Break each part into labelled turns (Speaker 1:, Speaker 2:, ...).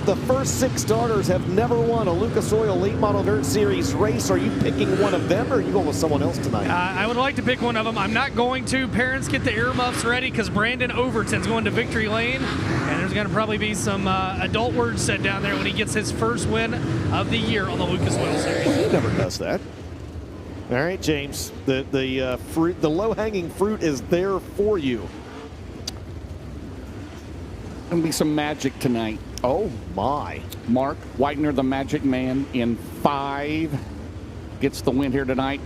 Speaker 1: the first 6 starters have never won a Lucas Oil Late Model Dirt Series race. Are you picking one of them, or are you going with someone else tonight?
Speaker 2: I would like to pick one of them. I'm not going to. Parents, get the earmuffs ready because Brandon Overton's going to Victory Lane, and there's going to probably be some adult words said down there when he gets his first win of the year on the Lucas Oil Series.
Speaker 1: He never does that. All right, James, the low-hanging fruit is there for you.
Speaker 3: Going to be some magic tonight.
Speaker 1: Oh, my.
Speaker 3: Mark Whitener, the Magic Man, in 5, gets the win here tonight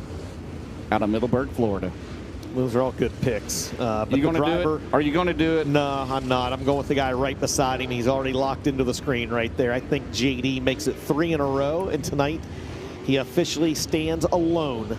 Speaker 3: out of Middleburg, Florida.
Speaker 1: Those are all good picks. But
Speaker 3: you going to do it? Are you going to do it?
Speaker 1: No, I'm not. I'm going with the guy right beside him. He's already locked into the screen right there. I think JD makes it 3 in a row, and tonight he officially stands alone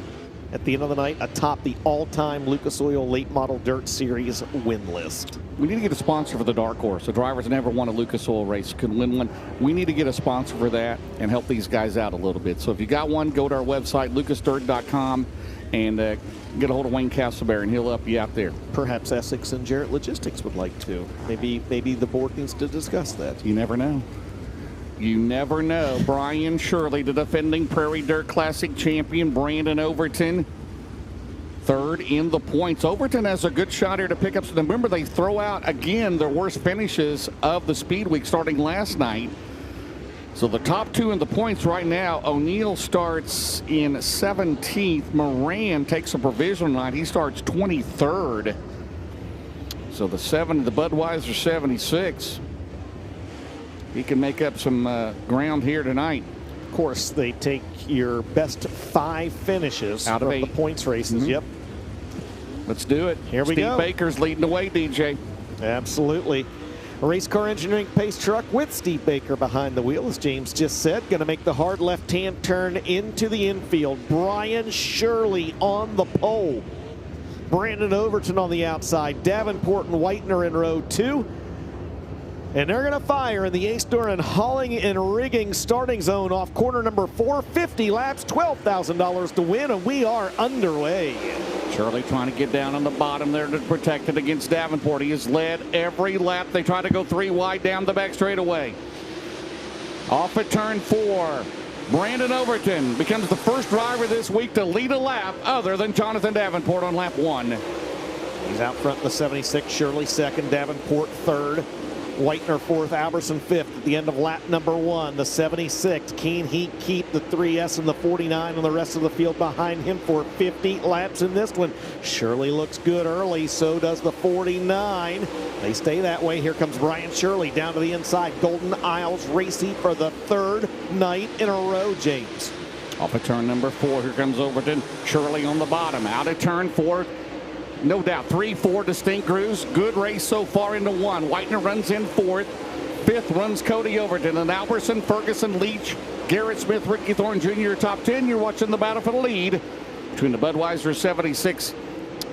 Speaker 1: at the end of the night atop the all-time Lucas Oil Late Model Dirt Series win list.
Speaker 3: We need to get a sponsor for the Dark Horse. The drivers that never won a Lucas Oil race could win one. We need to get a sponsor for that and help these guys out a little bit. So if you got one, go to our website, lucasdirt.com, and get a hold of Wayne Castleberry, and he'll help you out there.
Speaker 1: Perhaps Essex and Jarrett Logistics would like to. Maybe the board needs to discuss that.
Speaker 3: You never know. You never know. Brian Shirley, the defending Prairie Dirt Classic champion. Brandon Overton, 3rd in the points. Overton has a good shot here to pick up. So remember, they throw out, again, their worst finishes of the Speed Week starting last night. So the top 2 in the points right now. O'Neill starts in 17th. Moran takes a provisional night. He starts 23rd. So the Budweiser 76. He can make up some ground here tonight.
Speaker 1: Of course, they take your best 5 finishes
Speaker 3: out of 8
Speaker 1: the points races. Yep.
Speaker 3: Let's do it.
Speaker 1: Here we go.
Speaker 3: Steve Baker's leading the way, DJ.
Speaker 1: Absolutely. A race car engineering pace truck with Steve Baker behind the wheel, as James just said. Going to make the hard left-hand turn into the infield. Brian Shirley on the pole. Brandon Overton on the outside. Davenport and Whitener in row 2. And they're going to fire in the Ace-Door and hauling and rigging starting zone off corner number 4. 50 laps, $12,000 to win, and we are underway.
Speaker 3: Shirley trying to get down on the bottom there to protect it against Davenport. He has led every lap. They try to go 3 wide down the back straightaway. Off at turn 4. Brandon Overton becomes the first driver this week to lead a lap other than Jonathan Davenport on lap 1.
Speaker 1: He's out front in the 76. Shirley 2nd, Davenport 3rd. Whitener 4th, Alberson 5th at the end of lap number 1. The 76, can he keep the 3S and the 49 and the rest of the field behind him for 50 laps in this one? Shirley looks good early, so does the 49. They stay that way. Here comes Brian Shirley down to the inside. Golden Isles racing for the 3rd night in a row, James.
Speaker 3: Off of turn number 4, here comes Overton. Shirley on the bottom, out of turn 4. No doubt, 3-4 distinct grooves. Good race so far into 1. Whitener runs in 4th. 5th runs Cody Overton. And Alberson, Ferguson, Leach, Garrett Smith, Ricky Thorne Jr. top 10. You're watching the battle for the lead between the Budweiser 76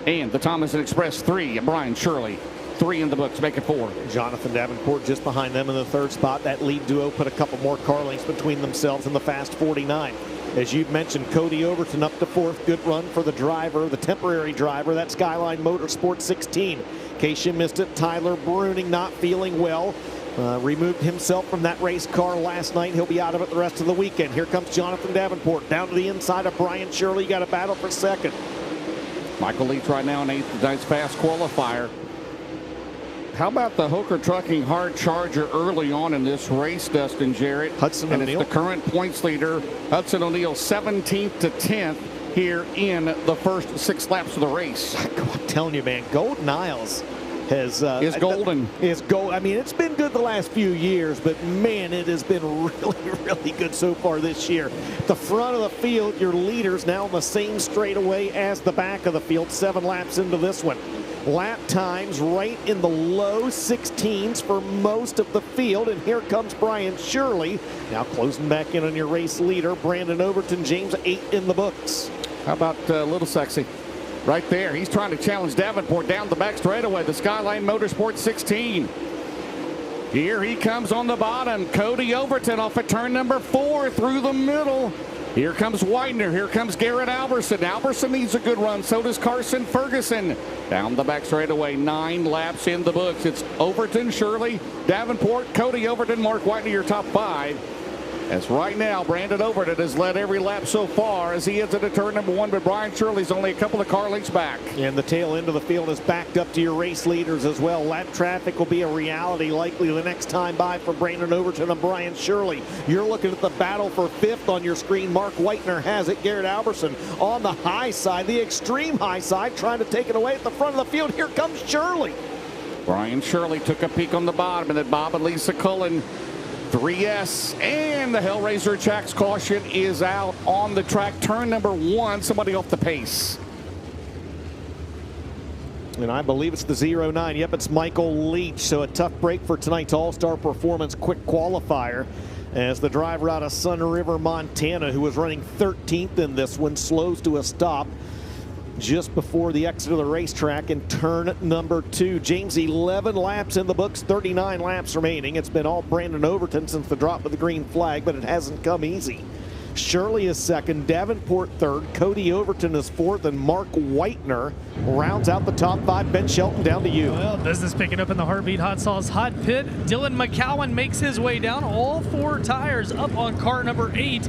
Speaker 3: and the Thomas Express 3. Brian Shirley, 3 in the books, make it 4.
Speaker 1: Jonathan Davenport just behind them in the 3rd spot. That lead duo put a couple more car lengths between themselves and the fast 49. As you've mentioned, Cody Overton up to 4th. Good run for the driver, the temporary driver. That Skyline Motorsports 16. In case you missed it, Tyler Bruning not feeling well. Removed himself from that race car last night. He'll be out of it the rest of the weekend. Here comes Jonathan Davenport down to the inside of Brian Shirley. You got a battle for 2nd.
Speaker 3: Michael Leach right now in 8th. Nice fast qualifier. How about the Hooker Trucking hard charger early on in this race, Dustin Jarrett?
Speaker 1: Hudson O'Neill.
Speaker 3: It's the current points leader, Hudson O'Neill, 17th to 10th here in the first 6 laps of the race.
Speaker 1: I'm telling you, man, Golden Isles is
Speaker 3: golden.
Speaker 1: I mean, it's been good the last few years, but man, it has been really, really good so far this year. The front of the field, your leaders now on the same straightaway as the back of the field. 7 laps into this one. Lap times right in the low 16s for most of the field. And here comes Brian Shirley. Now closing back in on your race leader, Brandon Overton. James, 8 in the books.
Speaker 3: How about Little Sexy? Right there. He's trying to challenge Davenport down the back straightaway. The Skyline Motorsports 16. Here he comes on the bottom. Cody Overton off at turn number 4 through the middle. Here comes Widener. Here comes Garrett Alberson. Alberson needs a good run. So does Carson Ferguson. Down the back straightaway. 9 laps in the books. It's Overton, Shirley, Davenport, Cody Overton, Mark Widener, your top 5. As right now, Brandon Overton has led every lap so far as he heads into turn number 1, but Brian Shirley's only a couple of car lengths back.
Speaker 1: And the tail end of the field is backed up to your race leaders as well. Lap traffic will be a reality likely the next time by for Brandon Overton and Brian Shirley. You're looking at the battle for 5th on your screen. Mark Widener has it. Garrett Alberson on the high side, the extreme high side, trying to take it away at the front of the field. Here comes Shirley.
Speaker 3: Brian Shirley took a peek on the bottom, and then Bob and Lisa Cullen 3S, and the Hellraiser Jacks caution is out on the track. Turn number 1, somebody off the pace.
Speaker 1: And I believe it's the 09. Yep, it's Michael Leach. So a tough break for tonight's All-Star Performance quick qualifier as the driver out of Sun River, Montana, who was running 13th in this one, slows to a stop just before the exit of the racetrack in turn number 2. James, 11 laps in the books, 39 laps remaining. It's been all Brandon Overton since the drop of the green flag, but it hasn't come easy. Shirley is 2nd, Davenport 3rd, Cody Overton is 4th, and Mark Widener rounds out the top 5. Ben Shelton, down to you.
Speaker 2: Well, business picking up in the Heartbeat Hot Sauce Hot Pit. Dylan McCowan makes his way down, all 4 tires up on car number 8.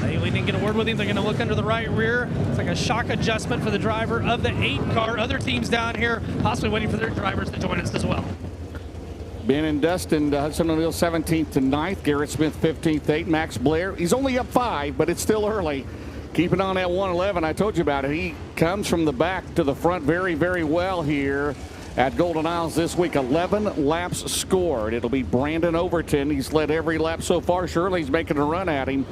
Speaker 2: Haley didn't get a word with him. They're going to look under the right rear. It's like a shock adjustment for the driver of the 8 car. Other teams down here possibly waiting for their drivers to join us as well.
Speaker 3: Ben and Dustin, Hudson O'Neill 17th to 9th. Garrett Smith 15th, 8th. Max Blair, he's only up 5, but it's still early. Keeping on at 111. I told you about it. He comes from the back to the front very, very well here at Golden Isles this week. 11 laps scored. It'll be Brandon Overton. He's led every lap so far. Shirley's making a run at him.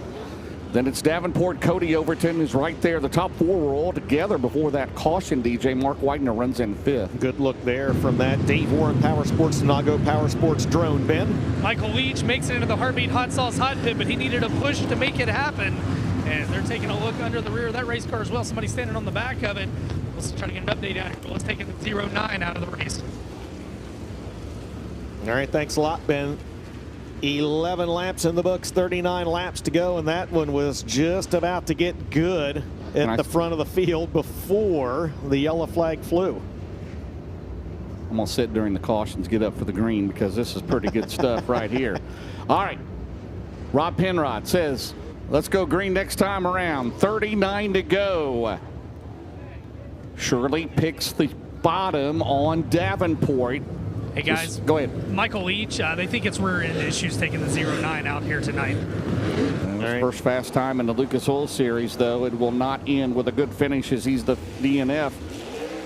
Speaker 3: Then it's Davenport, Cody Overton is right there. The top 4 were all together before that caution, DJ. Mark Widener runs in 5th.
Speaker 1: Good look there from that Dave Warren Power Sports Nago Power Sports drone, Ben.
Speaker 2: Michael Leach makes it into the Heartbeat Hot Sauce Hot Pit, but he needed a push to make it happen. And they're taking a look under the rear of that race car as well. Somebody standing on the back of it. Let's try to get an update out here. Let's take it to 09 out of the race.
Speaker 1: All right, thanks a lot, Ben. 11 laps in the books, 39 laps to go, and that one was just about to get good at the front of the field before the yellow flag flew.
Speaker 3: I'm going to sit during the cautions, get up for the green, because this is pretty good stuff right here. All right. Rob Penrod says, let's go green next time around. 39 to go. Shirley picks the bottom on Davenport.
Speaker 2: Hey guys,
Speaker 3: go ahead.
Speaker 2: Michael Leach, they think it's rear end issues taking the 09 out here tonight.
Speaker 3: Right. First fast time in the Lucas Oil Series, though. It will not end with a good finish as he's the DNF.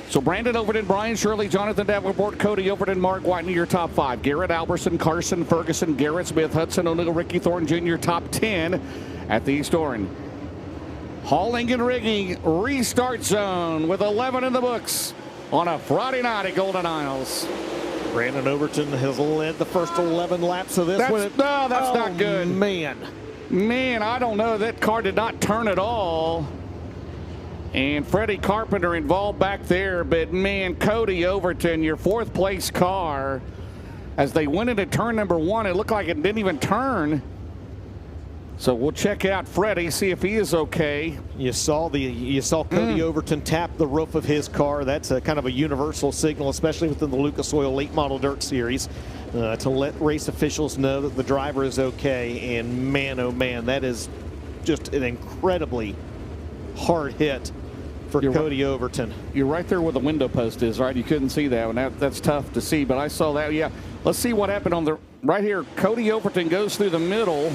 Speaker 3: So Brandon Overton, Brian Shirley, Jonathan Davenport, Cody Overton, Mark Widener, your top 5. Garrett Alberson, Carson Ferguson, Garrett Smith, Hudson O'Neill, Ricky Thorne Jr., top 10 at the East Orange. Hauling and rigging restart zone with 11 in the books on a Friday night at Golden Isles.
Speaker 1: Brandon Overton has led the first 11 laps of this one.
Speaker 3: No, that's not good.
Speaker 1: Man,
Speaker 3: I don't know. That car did not turn at all. And Freddie Carpenter involved back there. But, man, Cody Overton, your 4th place car, as they went into turn number 1, it looked like it didn't even turn. So we'll check out Freddie, see if he is okay.
Speaker 1: You saw Cody Overton tap the roof of his car. That's a kind of a universal signal, especially within the Lucas Oil Late Model Dirt Series, to let race officials know that the driver is okay. And man, oh man, that is just an incredibly hard hit for Cody Overton.
Speaker 3: You're right there where the window post is, right? You couldn't see that one. That's tough to see, but I saw that. Yeah, let's see what happened on the right here. Cody Overton goes through the middle.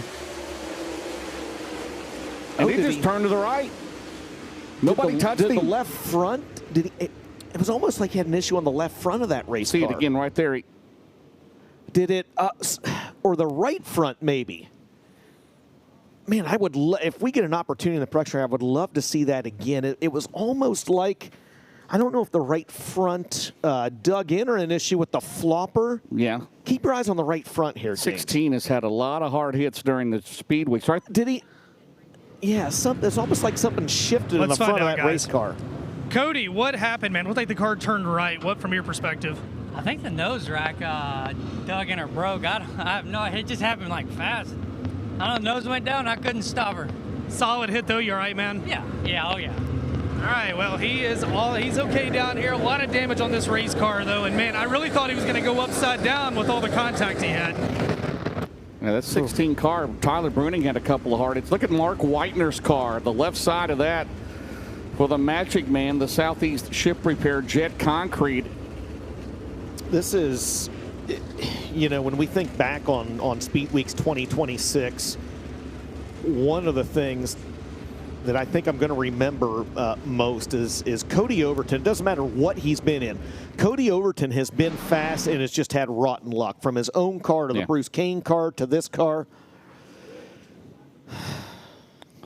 Speaker 3: And he just turned to the right. Nobody touched him.
Speaker 1: The left front, it was almost like he had an issue on the left front of that race car.
Speaker 3: See it again right there.
Speaker 1: Did it, or the right front maybe. Man, I would, if we get an opportunity in the production, I would love to see that again. It was almost like, I don't know if the right front dug in or an issue with the flopper.
Speaker 3: Yeah.
Speaker 1: Keep your eyes on the right front here, James.
Speaker 3: 16 has had a lot of hard hits during the Speedways, right?
Speaker 1: Did he? Yeah, it's almost like something shifted in the front of that race car.
Speaker 2: Cody, what happened, man? Looked like the car turned right. What from your perspective?
Speaker 4: I think the nose rack dug in or broke. I have no idea. It just happened like fast. I don't know, the nose went down. I couldn't stop her.
Speaker 2: Solid hit, though. You all right, man?
Speaker 4: Yeah. Yeah. Oh, yeah.
Speaker 2: All right, well, he's okay down here. A lot of damage on this race car, though, and man, I really thought he was going to go upside down with all the contact he had.
Speaker 3: Yeah, that 16 car, Tyler Bruning had a couple of hard hits. Look at Mark Whitener's car, the left side of that for the Magic Man, the Southeast Ship Repair Jet Concrete.
Speaker 1: This is, you know, when we think back on Speed Weeks 2026, one of the things that I think I'm going to remember most is Cody Overton. It doesn't matter what he's been in. Cody Overton has been fast and has just had rotten luck, from his own car to the Bruce Kane car to this car.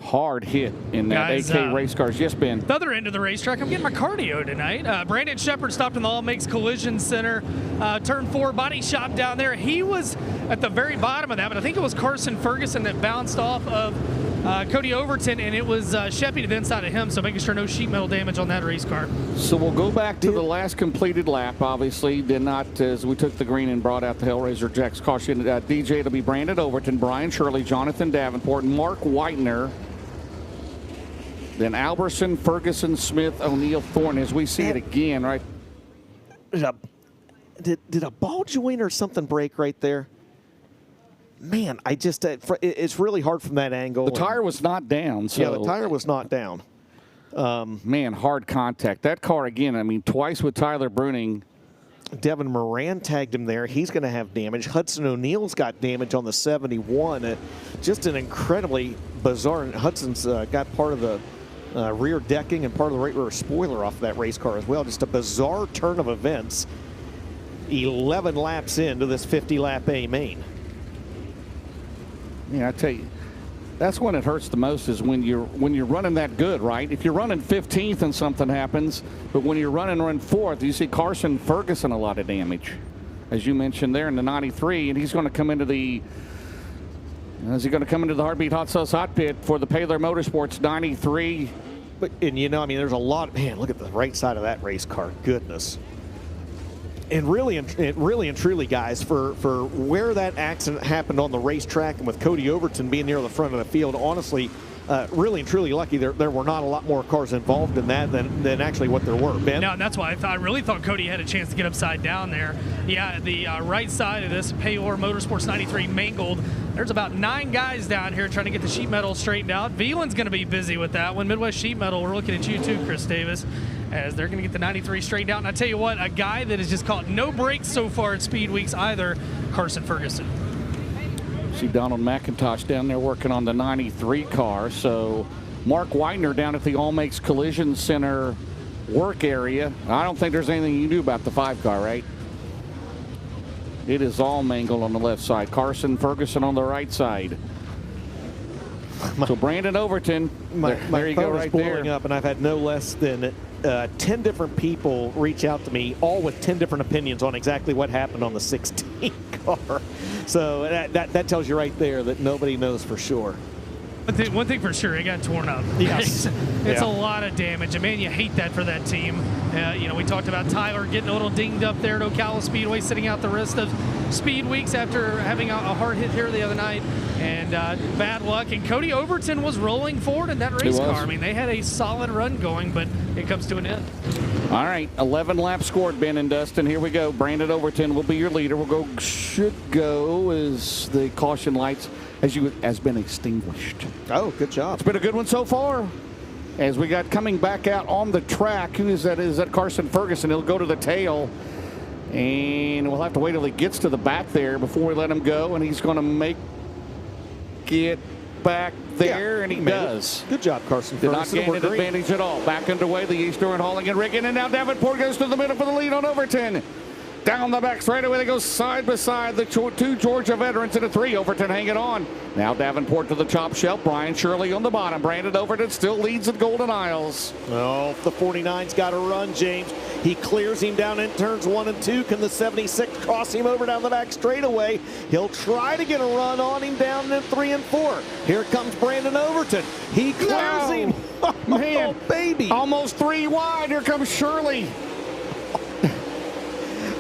Speaker 3: Hard hit in that
Speaker 2: Guys,
Speaker 3: AK race cars. Yes, Ben.
Speaker 2: The other end of the racetrack, I'm getting my cardio tonight. Brandon Shepard stopped in the All Makes Collision Center, turn 4 body shop down there. He was at the very bottom of that, but I think it was Carson Ferguson that bounced off of Cody Overton, and it was Sheppy to the inside of him, so making sure no sheet metal damage on that race car.
Speaker 3: So we'll go back to the last completed lap. Obviously, did not, as we took the green and brought out the Hellraiser Jack's caution. DJ to be Brandon Overton, Brian Shirley, Jonathan Davenport, Mark Whitener. Then Alberson, Ferguson, Smith, O'Neill, Thorne, as we see it again, right?
Speaker 1: Did a ball joint or something break right there? Man, I just, it's really hard from that angle.
Speaker 3: The tire was not down. So.
Speaker 1: Yeah, the tire was not down.
Speaker 3: Man, hard contact. That car, again, I mean, twice with Tyler Bruning.
Speaker 1: Devin Moran tagged him there. He's going to have damage. Hudson O'Neill's got damage on the 71. Just an incredibly bizarre. Hudson's got part of the rear decking and part of the right rear spoiler off that race car as well. Just a bizarre turn of events. 11 laps into this 50-lap A main.
Speaker 3: Yeah, I tell you, that's when it hurts the most, is when you're running that good, right? If you're running 15th and something happens, but when you're run 4th, you see Carson Ferguson a lot of damage, as you mentioned there in the 93, and he's going to come into the. Is he going to come into the Heartbeat Hot Sauce Hot Pit for the Paylor Motorsports 93?
Speaker 1: And you know, I mean, there's a lot. Man, look at the right side of that race car. Goodness. And really and truly, guys, for where that accident happened on the racetrack, and with Cody Overton being near the front of the field, honestly, really and truly lucky there were not a lot more cars involved in that than actually what there were. Ben?
Speaker 2: No, and that's why I really thought Cody had a chance to get upside down there. Yeah, the right side of this Paylor Motorsports 93 mangled. There's about 9 guys down here trying to get the sheet metal straightened out. Veland's going to be busy with that one. Midwest Sheet Metal, we're looking at you too, Chris Davis, as they're going to get the 93 straightened out. And I tell you what, a guy that has just caught no breaks so far at Speed Weeks either, Carson Ferguson.
Speaker 3: See Donald McIntosh down there working on the 93 car. So Mark Whitener down at the All Makes Collision Center work area. I don't think there's anything you can do about the 5 car, right? It is all mangled on the left side. Carson Ferguson on the right side. So Brandon Overton, there you go right
Speaker 1: blowing
Speaker 3: there.
Speaker 1: up, and I've had no less than 10 different people reach out to me, all with 10 different opinions on exactly what happened on the 16 car. So that tells you right there that nobody knows for sure.
Speaker 2: One thing for sure, it got torn up.
Speaker 1: Yes.
Speaker 2: It's a lot of damage. And man, you hate that for that team. You know, we talked about Tyler getting a little dinged up there at Ocala Speedway, sitting out the rest of Speed Weeks after having a hard hit here the other night. And bad luck. And Cody Overton was rolling forward in that race car. I mean, they had a solid run going, but it comes to an end.
Speaker 3: All right, 11 laps scored, Ben and Dustin. Here we go. Brandon Overton will be your leader. Should go as the caution lights has been extinguished.
Speaker 1: Oh, good job.
Speaker 3: It's been a good one so far. As we got coming back out on the track, who is that? Is that Carson Ferguson? He'll go to the tail. And we'll have to wait till he gets to the back there before we let him go. And he's going to make it back there, and he does.
Speaker 1: Good job, Carson
Speaker 3: Did
Speaker 1: Ferguson.
Speaker 3: not gain an advantage at all. Back underway, the Eastern hauling and rigging, and now Davenport goes to the middle for the lead on Overton. Down the back straightaway, they go side by side. The 2 Georgia veterans in a 3. Overton hanging on. Now Davenport to the top shelf. Brian Shirley on the bottom. Brandon Overton still leads at Golden Isles.
Speaker 1: Oh, the 49's got to run, James. He clears him down in turns 1 and 2. Can the 76 cross him over down the back straightaway? He'll try to get a run on him down in 3 and 4. Here comes Brandon Overton. He clears him.
Speaker 3: Man,
Speaker 1: oh, baby.
Speaker 3: Almost 3 wide. Here comes Shirley.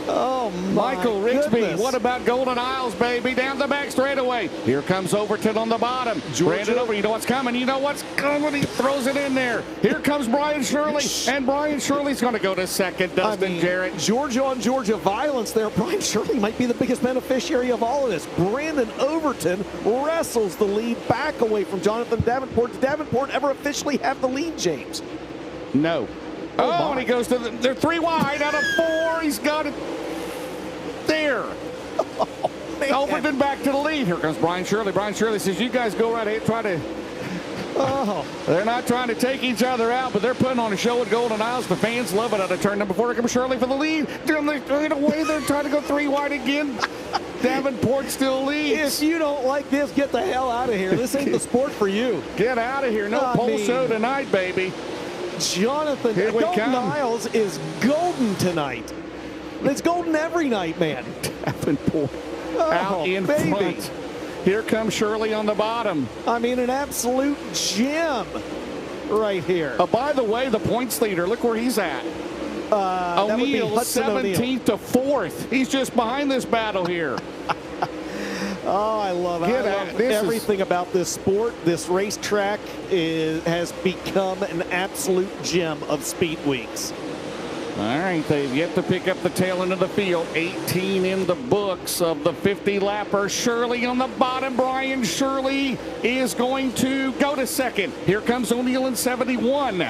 Speaker 1: Oh, my
Speaker 3: Michael Rigsby,
Speaker 1: goodness.
Speaker 3: what about Golden Isles, baby? Down the back straightaway. Here comes Overton on the bottom. Brandon over, you know what's coming. You know what's coming. He throws it in there. Here comes Brian Shirley, and Brian Shirley's going to go to second. Dustin Jarrett.
Speaker 1: Georgia on Georgia violence there. Brian Shirley might be the biggest beneficiary of all of this. Brandon Overton wrestles the lead back away from Jonathan Davenport. Did Davenport ever officially have the lead, James?
Speaker 3: No. Oh, and he goes to they're 3 wide out of 4. He's got it there.
Speaker 1: Oh, man.
Speaker 3: Overton back to the lead. Here comes Brian Shirley. Brian Shirley says, you guys go right ahead, try to.
Speaker 1: Oh.
Speaker 3: They're not trying to take each other out, but they're putting on a show at Golden Isles. The fans love it out of turn number 4. Here comes Shirley for the lead. They're away. They're trying to go 3 wide again. Davenport still leads.
Speaker 1: If you don't like this, get the hell out of here. This ain't the sport for you.
Speaker 3: Get out of here. No pole show tonight, baby.
Speaker 1: Jonathan, Golden Isles is golden tonight. It's golden every night, man.
Speaker 3: Davenport out in front. Here comes Shirley on the bottom.
Speaker 1: I mean, an absolute gem right here.
Speaker 3: By the way, the points leader, look where he's at. O'Neal, 17th to 4th. He's just behind this battle here.
Speaker 1: Oh, I love everything about this sport. This racetrack has become an absolute gem of speed weeks.
Speaker 3: All right, they've yet to pick up the tail end of the field. 18 in the books of the 50-lapper. Shirley on the bottom. Brian Shirley is going to go to second. Here comes O'Neal in 71.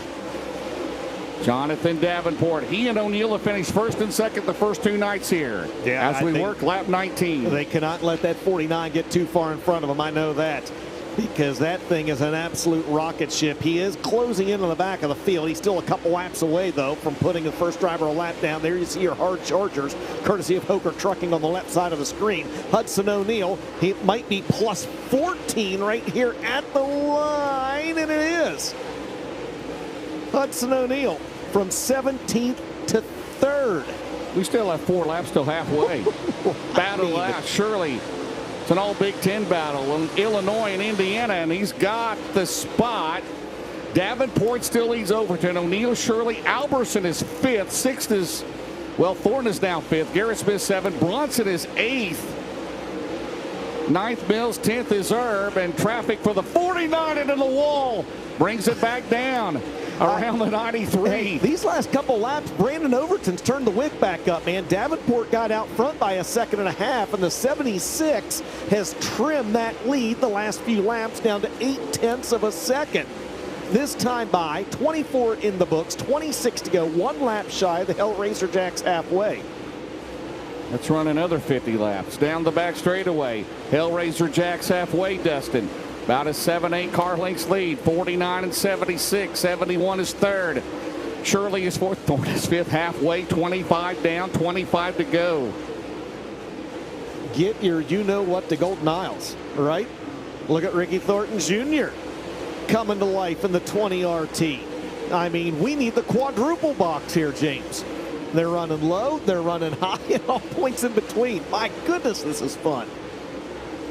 Speaker 3: Jonathan Davenport, he and O'Neal have finished first and second the first 2 nights here.
Speaker 1: Yeah,
Speaker 3: as we work lap 19.
Speaker 1: They cannot let that 49 get too far in front of them. I know that, because that thing is an absolute rocket ship. He is closing in on the back of the field. He's still a couple laps away, though, from putting the first driver a lap down. There you see your hard chargers, courtesy of Hoker Trucking on the left side of the screen. Hudson O'Neal, he might be plus 14 right here at the line, and it is. Hudson O'Neal from 17th to 3rd.
Speaker 3: We still have 4 laps till halfway. Battle last, Shirley. It's an all Big Ten battle in Illinois and Indiana, and he's got the spot. Davenport still leads Overton. O'Neal, Shirley, Alberson is 5th. 6th is, well, Thornton is now 5th. Garrett Smith 7th. Bronson is 8th. 9th Mills, 10th is Erb, and traffic for the 49 into the wall brings it back down around the 93.
Speaker 1: Hey, these last couple laps, Brandon Overton's turned the wick back up, man. Davenport got out front by a 1.5 seconds, and the 76 has trimmed that lead the last few laps down to 0.8 seconds. This time by 24 in the books, 26 to go, 1 lap shy of the Hellraiser Jacks halfway.
Speaker 3: Let's run another 50 laps down the back straightaway. Hellraiser Jacks halfway, Dustin. About a 7-8 car lengths lead. 49 and 76. 71 is 3rd. Shirley is 4th. Thornton is 5th. Halfway. 25 down. 25 to go.
Speaker 1: Get your you-know-what to Golden Isles, right? Look at Ricky Thornton Jr. coming to life in the 20 RT. I mean, we need the quadruple box here, James. They're running low, they're running high, and all points in between. My goodness, this is fun.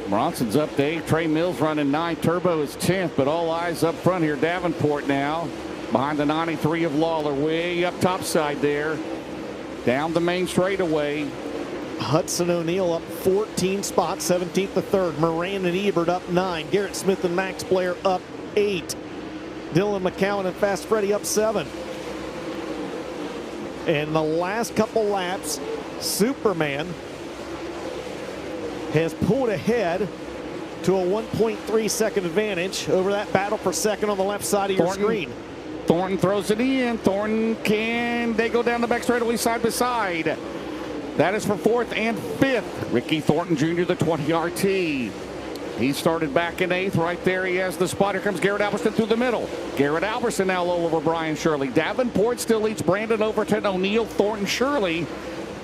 Speaker 3: Bronson's up to 8. Trey Mills running 9. Turbo is 10th, but all eyes up front here. Davenport now behind the 93 of Lawler, way up top side there. Down the main straightaway.
Speaker 1: Hudson O'Neal up 14 spots, 17th to 3rd. Moran and Ebert up 9. Garrett Smith and Max Blair up 8. Dylan McCowan and Fast Freddy up 7. And the last couple laps, Superman has pulled ahead to a 1.3 second advantage over that battle for second on the left side of your screen.
Speaker 3: Thornton throws it in. Thornton they go down the back straightaway side by side. That is for 4th and 5th. Ricky Thornton Jr., the 20 RT. He started back in 8th. Right there he has the spot. Here comes Garrett Alberson through the middle. Garrett Alberson now low over Brian Shirley. Davenport still leads Brandon Overton, O'Neal, Thornton, Shirley.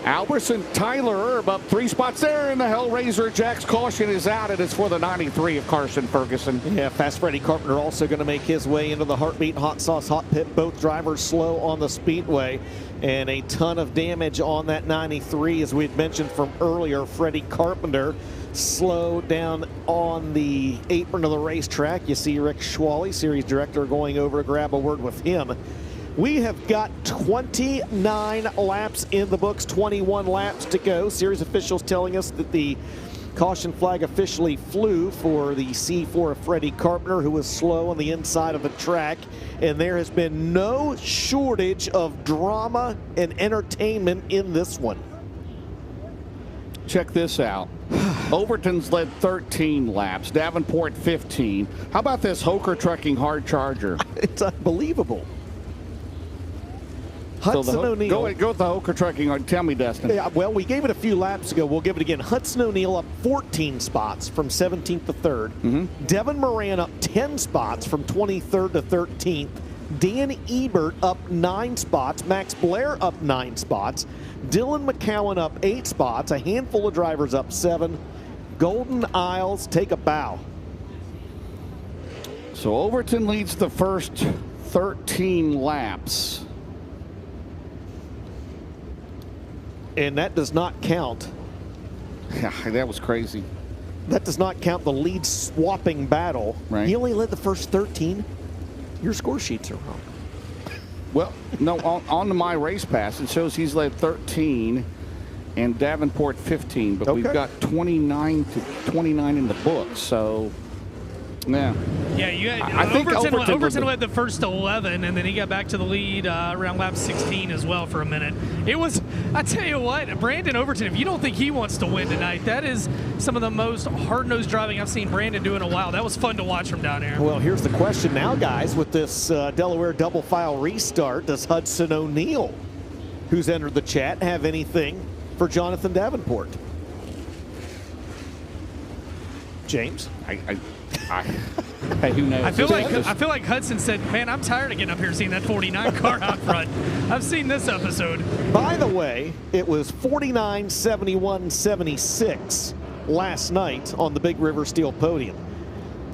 Speaker 3: Alberson, Tyler Erb up 3 spots there, and the Hellraiser Jacks caution is out. It is for the 93 of Carson Ferguson.
Speaker 1: Yeah, Fast Freddy Carpenter also going to make his way into the Heartbeat Hot Sauce Hot Pit. Both drivers slow on the Speedway, and a ton of damage on that 93, as we had mentioned from earlier. Freddie Carpenter slow down on the apron of the racetrack. You see Rick Schwally, series director, going over to grab a word with him. We have got 29 laps in the books, 21 laps to go. Series officials telling us that the caution flag officially flew for the C4 of Freddie Carpenter, who was slow on the inside of the track. And there has been no shortage of drama and entertainment in this one.
Speaker 3: Check this out. Overton's led 13 laps, Davenport 15. How about this Hoker Trucking hard charger?
Speaker 1: It's unbelievable. Hudson O'Neal.
Speaker 3: Go with the Hoker Trucking. Tell me, Dustin.
Speaker 1: Yeah, well, we gave it a few laps ago. We'll give it again. Hudson O'Neal up 14 spots from 17th to 3rd. Devin Moran up 10 spots from 23rd to 13th. Dan Ebert up 9 spots. Max Blair up 9 spots. Dylan McCowan up 8 spots. A handful of drivers up 7. Golden Isles take a bow.
Speaker 3: So Overton leads the first 13 laps.
Speaker 1: And that does not count.
Speaker 3: Yeah, that was crazy.
Speaker 1: That does not count the lead swapping battle.
Speaker 3: Right.
Speaker 1: He only led the first 13. Your score sheets are wrong.
Speaker 3: Well, no, on my race pass, it shows he's led 13 and Davenport 15, but we've got 29 in the book, so yeah.
Speaker 2: Yeah, you had,
Speaker 3: I think
Speaker 2: Overton led the first 11, and then he got back to the lead around lap 16 as well for a minute. It was, I tell you what, Brandon Overton, if you don't think he wants to win tonight, that is some of the most hard-nosed driving I've seen Brandon do in a while. That was fun to watch from down here.
Speaker 1: Well, here's the question now, guys. With this Delaware double file restart, does Hudson O'Neal, who's entered the chat, have anything for Jonathan Davenport? James?
Speaker 3: Hey, who knows?
Speaker 2: I feel like Hudson said, man, I'm tired of getting up here seeing that 49 car out front. I've seen this episode.
Speaker 1: By the way, it was 49, 71, 76 last night on the Big River Steel podium.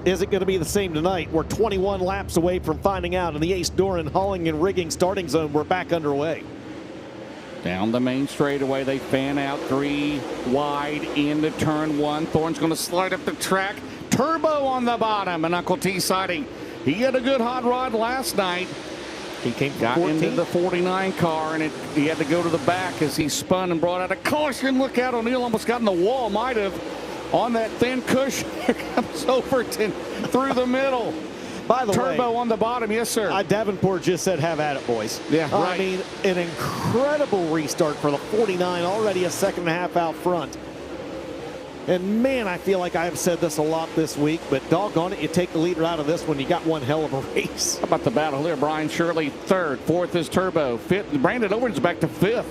Speaker 1: Is it going to be the same tonight? We're 21 laps away from finding out. In the Ace Doran hauling and rigging starting zone, we're back underway.
Speaker 3: Down the main straightaway, they fan out 3 wide into turn 1. Thorne's going to slide up the track. Turbo on the bottom, and Uncle T siding. He had a good hot rod last night.
Speaker 1: He came
Speaker 3: got into the 49 car, and he had to go to the back as he spun and brought out a caution. Look out, O'Neal almost got in the wall. Might have on that thin cushion. Here comes Overton through the middle.
Speaker 1: By the way,
Speaker 3: turbo on the bottom, yes, sir.
Speaker 1: Davenport just said, have at it, boys.
Speaker 3: Yeah, right.
Speaker 1: I mean, an incredible restart for the 49, already a second and a half out front. And man, I feel like I've said this a lot this week, but doggone it, you take the leader out of this one, you got one hell of a race.
Speaker 3: How about the battle here? Brian Shirley, 3rd. 4th is Turbo. 5th, Brandon Overton's back to 5th.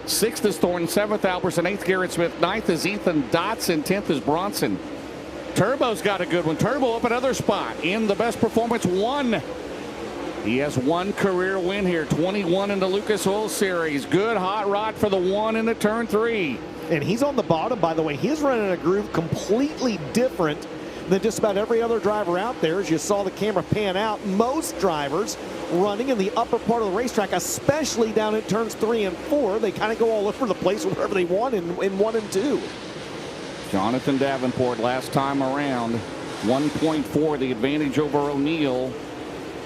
Speaker 3: 6th is Thorne. 7th, Alberson. 8th, Garrett Smith. 9th is Ethan Dotson. 10th is Bronson. Turbo's got a good one. Turbo up another spot in the best performance 1. He has 1 career win here. 21 in the Lucas Oil Series. Good hot rod for the 1 in the turn 3.
Speaker 1: And he's on the bottom, by the way. He's running a groove completely different than just about every other driver out there. As you saw the camera pan out, most drivers running in the upper part of the racetrack, especially down at turns 3 and 4. They kind of go all over the place wherever they want in 1 and 2.
Speaker 3: Jonathan Davenport last time around, 1.4 the advantage over O'Neal.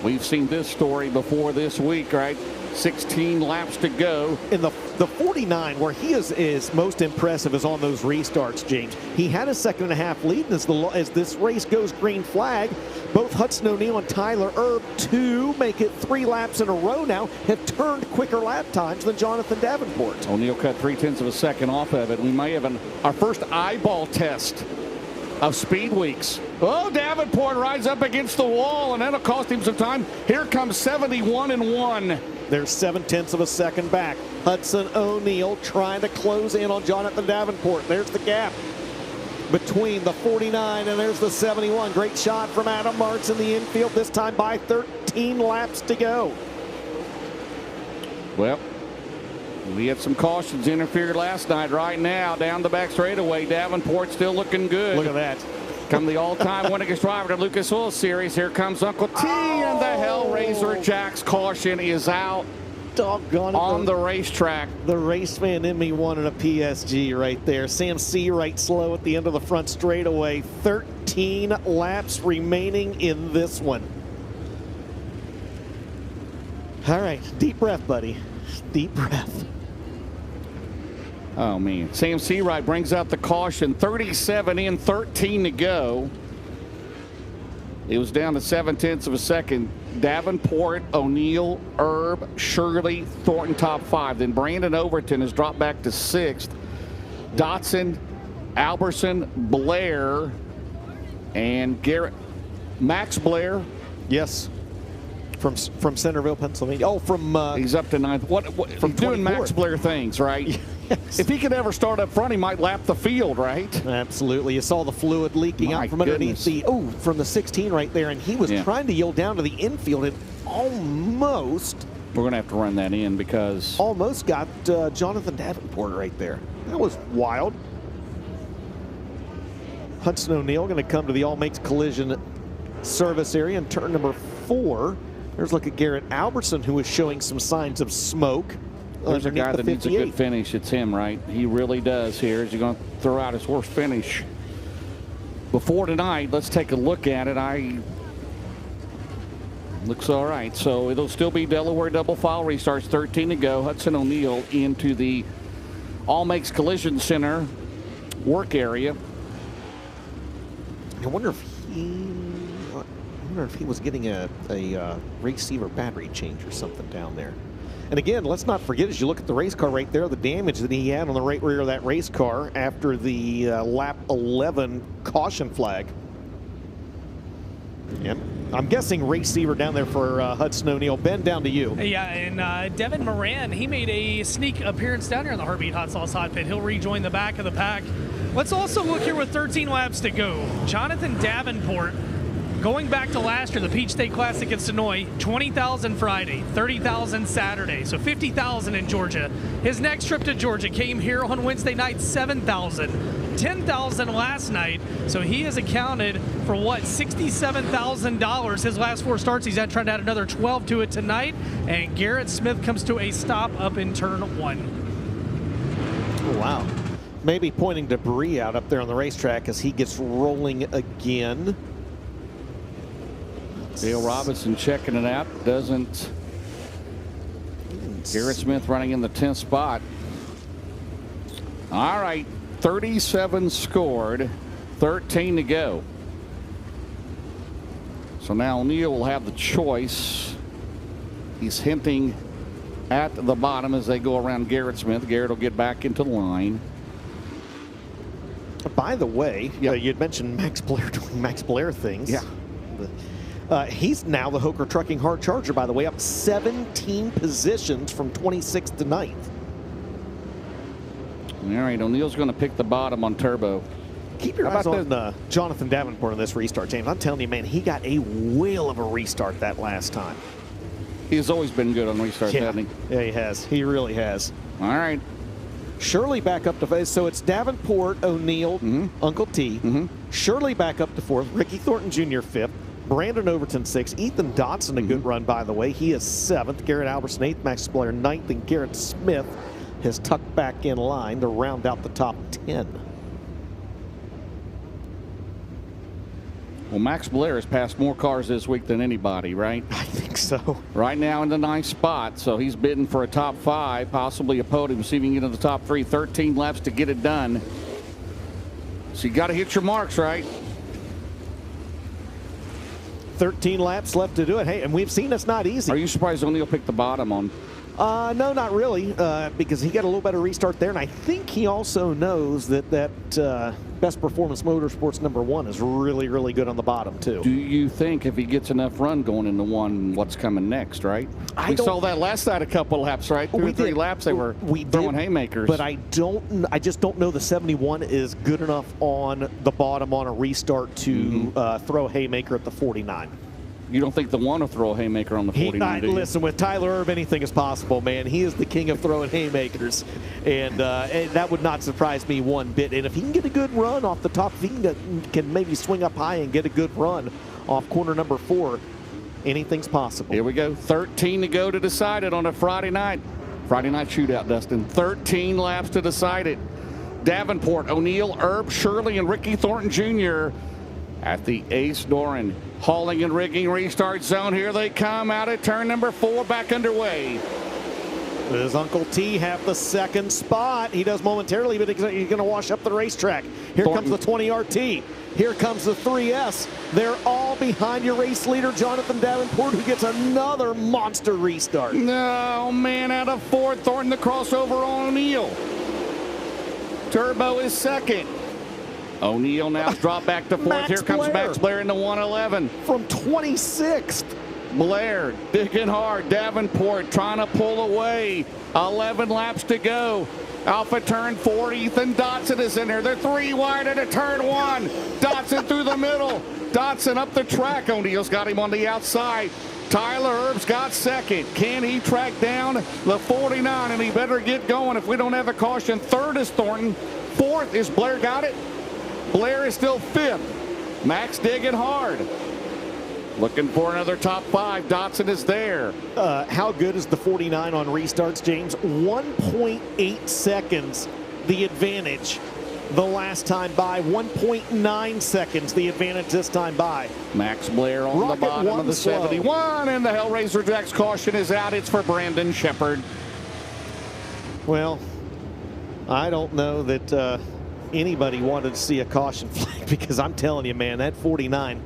Speaker 3: We've seen this story before this week, right? 16 laps to go.
Speaker 1: In the 49, where he is most impressive is on those restarts, James. He had a second and a half lead, and as this race goes green flag, both Hudson O'Neal and Tyler Erb, 2 make it 3 laps in a row now, have turned quicker lap times than Jonathan Davenport.
Speaker 3: O'Neal cut 0.3 of a second off of it. We may have our first eyeball test of speed weeks. Oh, Davenport rides up against the wall, and that'll cost him some time. Here comes 71 and 1.
Speaker 1: They're 0.7 of a second back. Hudson O'Neal trying to close in on Jonathan Davenport. There's the gap between the 49 and there's the 71. Great shot from Adam Martz in the infield, this time by 13 laps to go.
Speaker 3: Well, we had some cautions interfered last night. Right now, down the back straightaway, Davenport still looking good.
Speaker 1: Look at that.
Speaker 3: Come the all-time winningest driver to Lucas Oil Series. Here comes Uncle T, and the Hellraiser Jack's caution is out.
Speaker 1: Doggone it.
Speaker 3: On the racetrack.
Speaker 1: The race fan in me wanted a PSG right there. Sam Seawright slow at the end of the front straightaway. 13 laps remaining in this one. All right, deep breath, buddy. Deep breath.
Speaker 3: Oh, man. Sam Seawright brings out the caution. 37 in, 13 to go. It was down to 0.7 of a second. Davenport, O'Neill, Erb, Shirley, Thornton top 5. Then Brandon Overton has dropped back to 6th. Dotson, Alberson, Blair, and Garrett. Max Blair.
Speaker 1: Yes. From Centerville, Pennsylvania. Oh, from
Speaker 3: he's up to 9th. From doing Max Blair things, right?
Speaker 1: Yes.
Speaker 3: If he could ever start up front, he might lap the field, right?
Speaker 1: Absolutely. You saw the fluid leaking out from underneath from the 16 right there, and he was trying to yield down to the infield and almost.
Speaker 3: We're going to have to run that in because.
Speaker 1: Almost got Jonathan Davenport right there. That was wild. Hudson O'Neill going to come to the All Makes Collision service area in turn number 4. There's a look at Garrett Alberson, who is showing some signs of smoke.
Speaker 3: There's a guy that needs a good finish. It's him, right? He really does here. Is he going to throw out his worst finish? Before tonight, let's take a look at it. Looks all right. So it'll still be Delaware double file restarts, 13 to go. Hudson O'Neill into the All Makes Collision Center work area.
Speaker 1: I wonder if he was getting a receiver battery change or something down there. And again, let's not forget, as you look at the race car right there, the damage that he had on the right rear of that race car after the lap 11 caution flag. Yep. I'm guessing receiver down there for Hudson O'Neill. Ben, down to you.
Speaker 2: Yeah, and Devin Moran, he made a sneak appearance down here in the Heartbeat Hot Sauce Hot Pit. He'll rejoin the back of the pack. Let's also look here with 13 laps to go. Jonathan Davenport, going back to last year, the Peach State Classic at Sonoy, 20,000 Friday, 30,000 Saturday, so 50,000 in Georgia. His next trip to Georgia came here on Wednesday night, 7,000, 10,000 last night. So he has accounted for what, $67,000 his last 4 starts. He's trying to add another 12 to it tonight. And Garrett Smith comes to a stop up in turn 1.
Speaker 1: Oh, wow. Maybe pointing debris out up there on the racetrack as he gets rolling again.
Speaker 3: Dale Robinson checking it out. Doesn't. Garrett Smith running in the 10th spot. All right. 37 scored. 13 to go. So now O'Neill will have the choice. He's hinting at the bottom as they go around Garrett Smith. Garrett will get back into the line.
Speaker 1: By the way, you'd mentioned Max Blair doing Max Blair things.
Speaker 3: Yeah.
Speaker 1: He's now the Hoker Trucking Hard Charger, by the way, up 17 positions from 26th to 9th.
Speaker 3: All right, O'Neill's going to pick the bottom on turbo.
Speaker 1: Keep your eyes on Jonathan Davenport in this restart, James. I'm telling you, man, he got a whale of a restart that last time.
Speaker 3: He's always been good on restarts, hasn't he?
Speaker 1: Yeah, he has. He really has.
Speaker 3: All right.
Speaker 1: Shirley back up to 5th. So it's Davenport, O'Neill, Uncle T. Shirley back up to 4th. Ricky Thornton Jr. 5th. Brandon Overton 6th. Ethan Dotson, a good run, by the way. He is 7th. Garrett Alberson 8th. Max Blair 9th. And Garrett Smith has tucked back in line to round out the top 10.
Speaker 3: Well, Max Blair has passed more cars this week than anybody, right?
Speaker 1: I think so.
Speaker 3: Right now in the 9th spot, so he's bidding for a top 5, possibly a podium, see if he can get into the top 3. 13 laps to get it done. So you got to hit your marks, right?
Speaker 1: 13 laps left to do it. Hey, and we've seen it's not easy.
Speaker 3: Are you surprised O'Neill picked the bottom on?
Speaker 1: No, not really, because he got a little better restart there, and I think he also knows that Best Performance Motorsports #1 is really, really good on the bottom, too.
Speaker 3: Do you think if he gets enough run going into 1, what's coming next, right? We saw that last night a couple laps, right? 2 or 3 laps they were throwing haymakers.
Speaker 1: But I just don't know the 71 is good enough on the bottom on a restart to throw a haymaker at the 49.
Speaker 3: You don't think the 1 will throw a haymaker on the 49, do you?
Speaker 1: Listen, with Tyler Erb, anything is possible, man. He is the king of throwing haymakers, and that would not surprise me one bit. And if he can get a good run off the top, if he can maybe swing up high and get a good run off corner number 4, anything's possible.
Speaker 3: Here we go. 13 to go to decide it on a Friday night. Friday night shootout, Dustin. 13 laps to decide it. Davenport, O'Neill, Erb, Shirley, and Ricky Thornton Jr. at the Ace Doran hauling and rigging restart zone. Here they come out at turn number 4, back underway.
Speaker 1: Does Uncle T have the second spot? He does momentarily, but he's going to wash up the racetrack. Here comes the 20 RT. Here comes the 3S. They're all behind your race leader, Jonathan Davenport, who gets another monster restart.
Speaker 3: No, man, out of 4th. Thornton the crossover on O'Neill. Turbo is second. O'Neill now dropped back to 4th. Here comes Max Blair in the 111.
Speaker 1: From 26th.
Speaker 3: Blair digging hard. Davenport trying to pull away. 11 laps to go. Alpha turn 4. Ethan Dotson is in there. They're 3 wide into turn 1. Dotson through the middle. Dotson up the track. O'Neill's got him on the outside. Tyler Erb's got second. Can he track down the 49? And he better get going if we don't have a caution. 3rd is Thornton. 4th is Blair. Got it? Blair is still 5th. Max digging hard. Looking for another top 5. Dotson is there.
Speaker 1: How good is the 49 on restarts, James? 1.8 seconds the advantage the last time by. 1.9 seconds the advantage this time by.
Speaker 3: Max Blair on the bottom of the 71, and the Hellraiser Jacks caution is out. It's for Brandon Shepard.
Speaker 1: Well, I don't know that anybody wanted to see a caution flag, because I'm telling you, man, that 49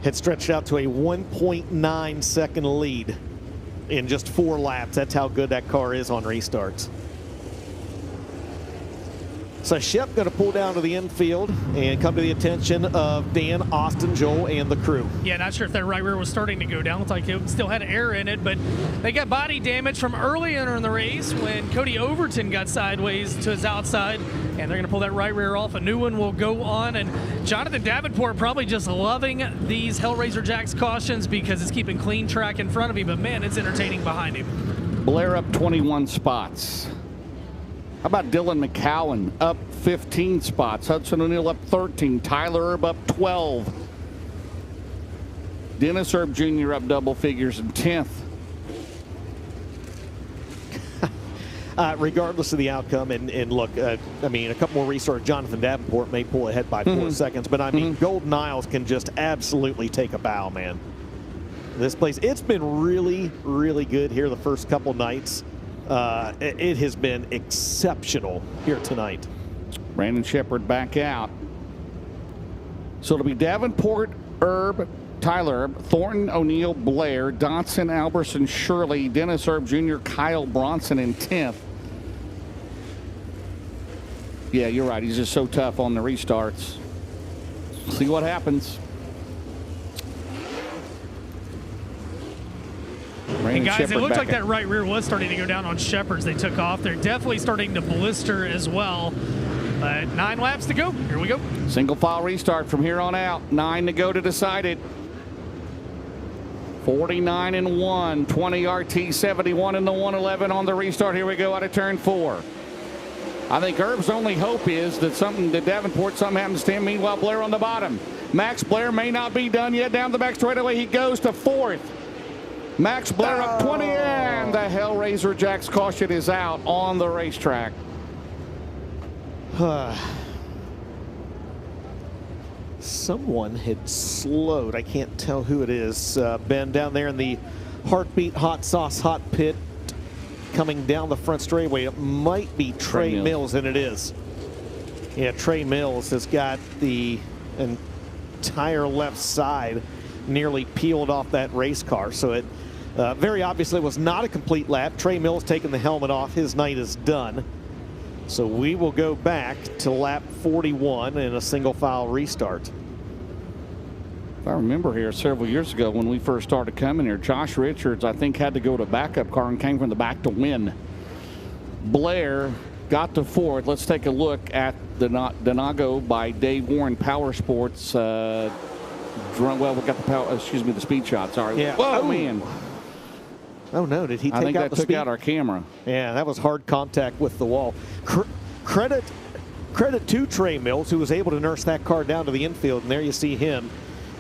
Speaker 1: had stretched out to a 1.9 second lead in just 4 laps. That's how good that car is on restarts. So Shep going to pull down to the infield and come to the attention of Dan, Austin, Joel, and the crew.
Speaker 2: Yeah, not sure if that right rear was starting to go down. Looks like it still had air in it, but they got body damage from earlier in the race when Cody Overton got sideways to his outside, and they're going to pull that right rear off. A new one will go on, and Jonathan Davenport probably just loving these Hellraiser Jacks cautions because it's keeping clean track in front of him, but man, it's entertaining behind him.
Speaker 3: Blair up 21 spots. How about Dylan McCowan up 15 spots? Hudson O'Neill up 13. Tyler Erb up 12. Dennis Erb Jr. up double figures in 10th.
Speaker 1: Regardless of the outcome, and look, I mean, a couple more restarts, Jonathan Davenport may pull ahead by 4 seconds, but I mean, Golden Isles can just absolutely take a bow, man. This place, it's been really, really good here the first couple nights. It has been exceptional here tonight.
Speaker 3: Brandon Shepard back out. So it'll be Davenport, Erb, Tyler Erb, Thornton, O'Neill, Blair, Dotson, Alberson, Shirley, Dennis Erb Jr., Kyle Bronson in 10th. Yeah, you're right. He's just so tough on the restarts. See what happens.
Speaker 2: And guys, it looked like that right rear was starting to go down on Shepard's. They took off. They're definitely starting to blister as well. 9 laps to go. Here we go.
Speaker 3: Single file restart from here on out. 9 to go to decide it. 49 and 1, 20 RT, 71 in the 111 on the restart. Here we go out of turn 4. I think Erb's only hope is that Davenport something happens to him. Meanwhile, Blair on the bottom. Max Blair may not be done yet. Down the back straightaway, he goes to 4th. Max Blair up 20, and the Hellraiser Jacks caution is out on the racetrack.
Speaker 1: Someone had slowed. I can't tell who it is. Ben, down there in the Heartbeat Hot Sauce Hot Pit, coming down the front straightaway. It might be Trey Mills, and it is. Yeah, Trey Mills has got the entire left side nearly peeled off that race car. So it very obviously was not a complete lap. Trey Mills taking the helmet off. His night is done. So we will go back to lap 41 in a single file restart.
Speaker 3: If I remember here several years ago when we first started coming here, Josh Richards, I think, had to go to backup car and came from the back to win. Blair got to 4th. Let's take a look at the Donago by Dave Warren Power Sports. Well, we got the speed shot. Sorry.
Speaker 1: Yeah.
Speaker 3: Whoa, man.
Speaker 1: Oh no! Did he take out the speed?
Speaker 3: I think that took out our camera.
Speaker 1: Yeah, that was hard contact with the wall. Credit to Trey Mills, who was able to nurse that car down to the infield, and there you see him.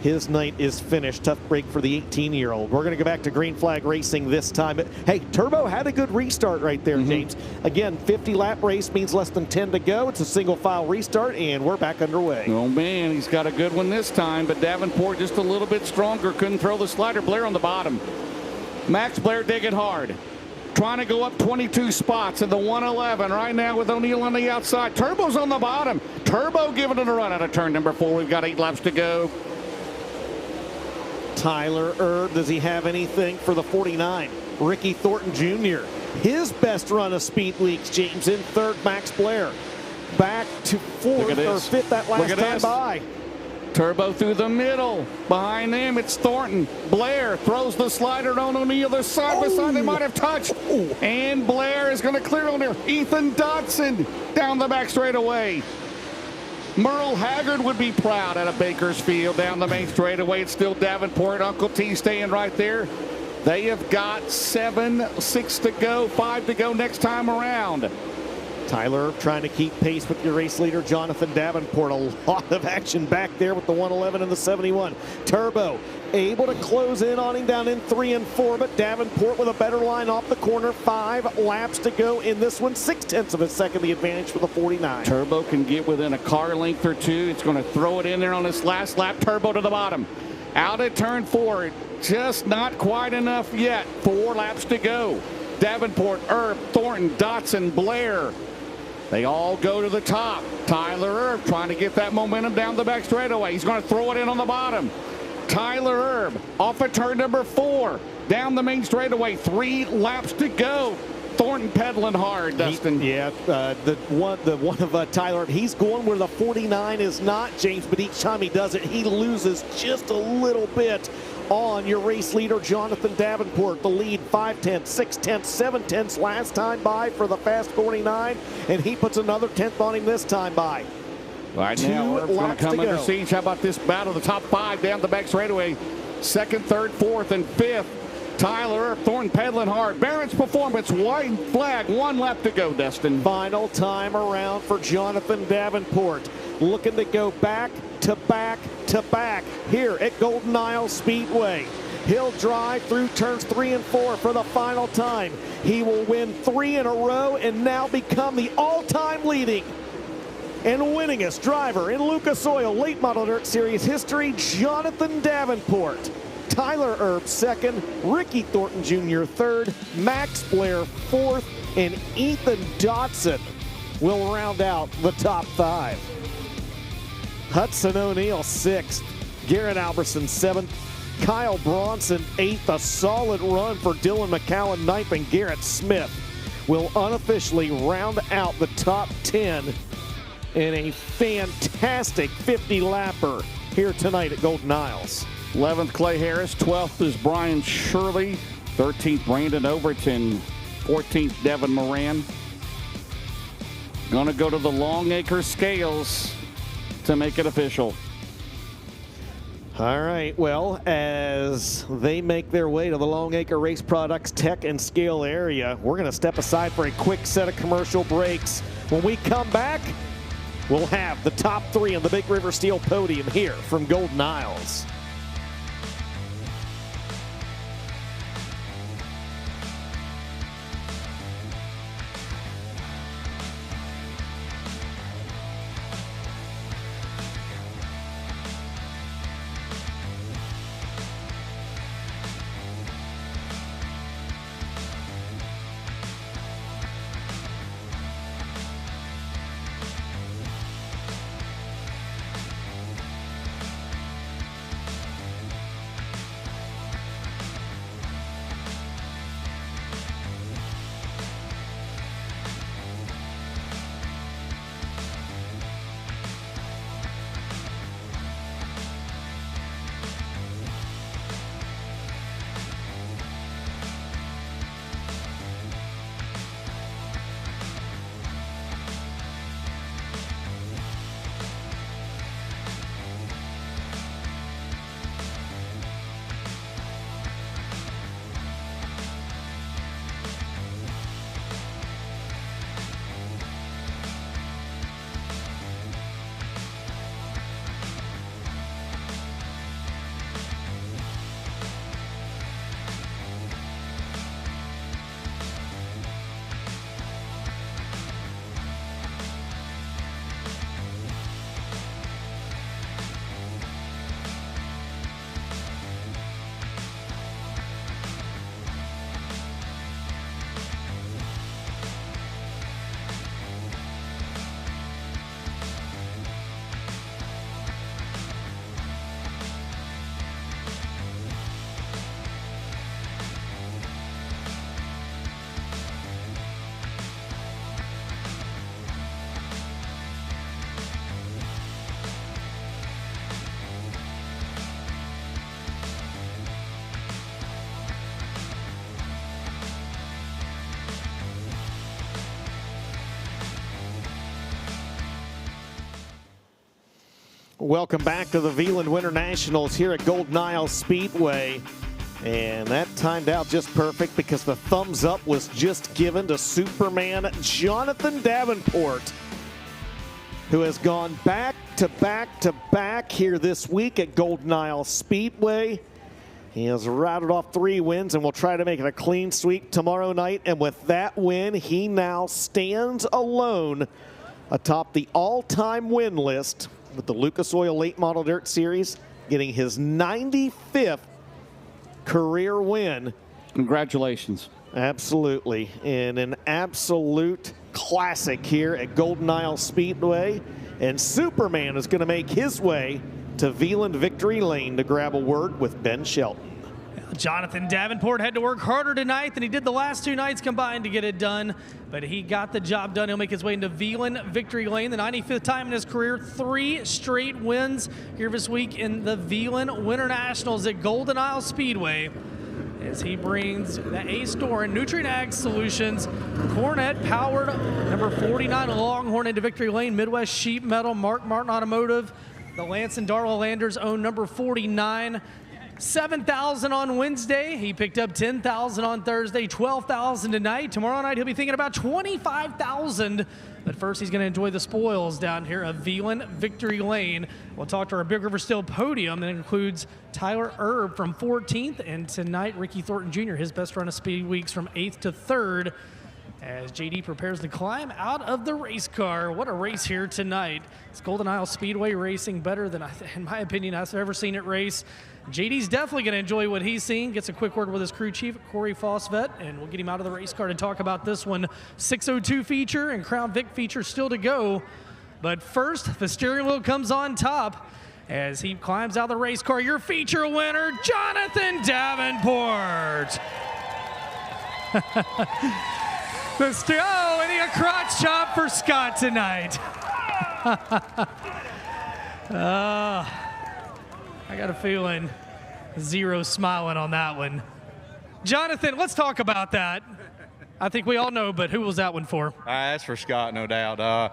Speaker 1: his night is finished. Tough break for the 18-year-old. We're going to go back to green flag racing this time. Hey, Turbo had a good restart right there, James. Again, 50-lap race means less than 10 to go. It's a single-file restart, and we're back underway.
Speaker 3: Oh, man, he's got a good one this time, but Davenport just a little bit stronger. Couldn't throw the slider. Blair on the bottom. Max Blair digging hard. Trying to go up 22 spots in the 111 right now with O'Neill on the outside. Turbo's on the bottom. Turbo giving it a run out of turn number 4. We've got 8 laps to go.
Speaker 1: Tyler Erb, does he have anything for the 49? Ricky Thornton Jr., his best run of speed weeks, James, in third. Max Blair back to fourth or fifth that last time by.
Speaker 3: Turbo through the middle. Behind them, it's Thornton. Blair throws the slider on O'Neill. They're side by side. They might have touched. And Blair is going to clear on there. Ethan Dotson down the back straightaway. Merle Haggard would be proud out of Bakersfield down the main straightaway. It's still Davenport. Uncle T staying right there. They have got 7, 6 to go, 5 to go next time around.
Speaker 1: Tyler trying to keep pace with your race leader, Jonathan Davenport. A lot of action back there with the 111 and the 71. Turbo able to close in on him down in 3 and 4, but Davenport with a better line off the corner. 5 laps to go in this one. 0.6 of a second the advantage for the 49.
Speaker 3: Turbo can get within a car length or 2. It's going to throw it in there on this last lap. Turbo to the bottom. Out at turn 4. Just not quite enough yet. 4 laps to go. Davenport, Erb, Thornton, Dotson, Blair. They all go to the top. Tyler Erb trying to get that momentum down the back straightaway. He's going to throw it in on the bottom. Tyler Erb off at turn number 4. Down the main straightaway. 3 laps to go. Thornton pedaling hard, Dustin.
Speaker 1: The one of Tyler Erb, he's going where the 49 is not, James, but each time he does it, he loses just a little bit on your race leader, Jonathan Davenport. The lead 5/10, 6/10, 7/10 last time by for the fast 49, and he puts another 10th on him this time by.
Speaker 3: Right now, Erb's going to come under siege. How about this battle? The top 5 down the back straightaway. 2nd, 3rd, 4th, and 5th. Tyler Erb, Thornton pedaling hard. Barrett's performance, white flag, 1 lap to go, Dustin.
Speaker 1: Final time around for Jonathan Davenport. Looking to go back to back to back here at Golden Isle Speedway. He'll drive through turns 3 and 4 for the final time. He will win 3 in a row and now become the all-time leading and winningest driver in Lucas Oil Late Model Dirt Series history, Jonathan Davenport. Tyler Erb 2nd, Ricky Thornton Jr. 3rd, Max Blair 4th, and Ethan Dotson will round out the top 5. Hudson O'Neill 6th, Garrett Alberson 7th, Kyle Bronson 8th. A solid run for Dylan McCowan 9th, and Garrett Smith will unofficially round out the top 10 in a fantastic 50-lapper here tonight at Golden Isles.
Speaker 3: 11th, Clay Harris. 12th is Brian Shirley. 13th, Brandon Overton. 14th, Devin Moran. Going to go to the Longacre scales to make it official.
Speaker 1: All right, well, as they make their way to the Longacre Race Products Tech and Scale area, we're going to step aside for a quick set of commercial breaks. When we come back, we'll have the top 3 on the Big River Steel podium here from Golden Isles. Welcome back to the Veland Winter Nationals here at Golden Isle Speedway. And that timed out just perfect because the thumbs up was just given to Superman Jonathan Davenport, who has gone back to back to back here this week at Golden Isle Speedway. He has routed off 3 wins and will try to make it a clean sweep tomorrow night. And with that win, he now stands alone atop the all-time win list with the Lucas Oil Late Model Dirt Series, getting his 95th career win.
Speaker 3: Congratulations.
Speaker 1: Absolutely. And an absolute classic here at Golden Isle Speedway. And Superman is going to make his way to Veland Victory Lane to grab a word with Ben Shelton.
Speaker 2: Jonathan Davenport had to work harder tonight than he did the last 2 nights combined to get it done, but he got the job done. He'll make his way into Veland Victory Lane, the 95th time in his career. 3 straight wins here this week in the Veland Winter Nationals at Golden Isle Speedway, as he brings the Ace Door and Nutrient Ag Solutions Cornet powered number 49 Longhorn into Victory Lane. Midwest Sheet Metal, Mark Martin Automotive, the Lance and Darla Landers own number 49. $7,000 on Wednesday. He picked up $10,000 on Thursday, $12,000 tonight. Tomorrow night he'll be thinking about $25,000. But first he's going to enjoy the spoils down here of Veland Victory Lane. We'll talk to our Big River Steel podium that includes Tyler Erb from 14th, and tonight Ricky Thornton Jr., his best run of speed weeks from 8th to 3rd, as JD prepares to climb out of the race car. What a race here tonight. It's Golden Isle Speedway racing better than, in my opinion, I've ever seen it race. JD's definitely going to enjoy what he's seeing. Gets a quick word with his crew chief, Corey Fossvet, and we'll get him out of the race car to talk about this one. 602 feature and Crown Vic feature still to go. But first, the steering wheel comes on top as he climbs out of the race car. Your feature winner, Jonathan Davenport. And a crotch chop for Scott tonight. I got a feeling zero smiling on that one. Jonathan, let's talk about that. I think we all know, but who was that one for?
Speaker 5: That's for Scott, no doubt.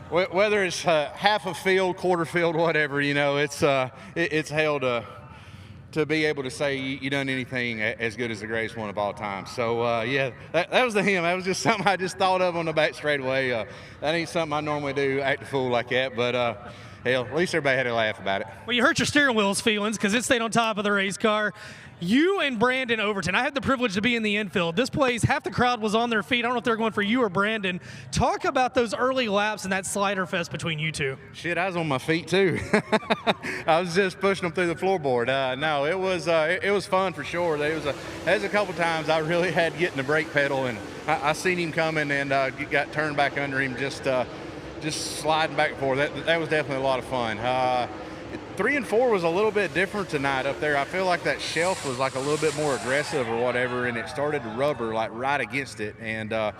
Speaker 5: Whether it's half a field, quarter field, whatever, you know, it's hell to be able to say you done anything as good as the greatest one of all time. So, yeah, that was the him. That was just something I just thought of on the back straightaway. That ain't something I normally do, act a fool like that, but hell, at least everybody had a laugh about it.
Speaker 2: Well, you hurt your steering wheel's feelings because it stayed on top of the race car. You and Brandon Overton, I had the privilege to be in the infield. This place, half the crowd was on their feet. I don't know if they're going for you or Brandon. Talk about those early laps and that slider fest between you two.
Speaker 5: Shit, I was on my feet too. I was just pushing them through the floorboard. No, it was fun for sure. There was a couple times I really had to get in the brake pedal, and I seen him coming and got turned back under him, just sliding back and forth. That was definitely a lot of fun. 3 and 4 was a little bit different tonight up there. I feel like that shelf was like a little bit more aggressive or whatever, and it started to rubber like right against it. And a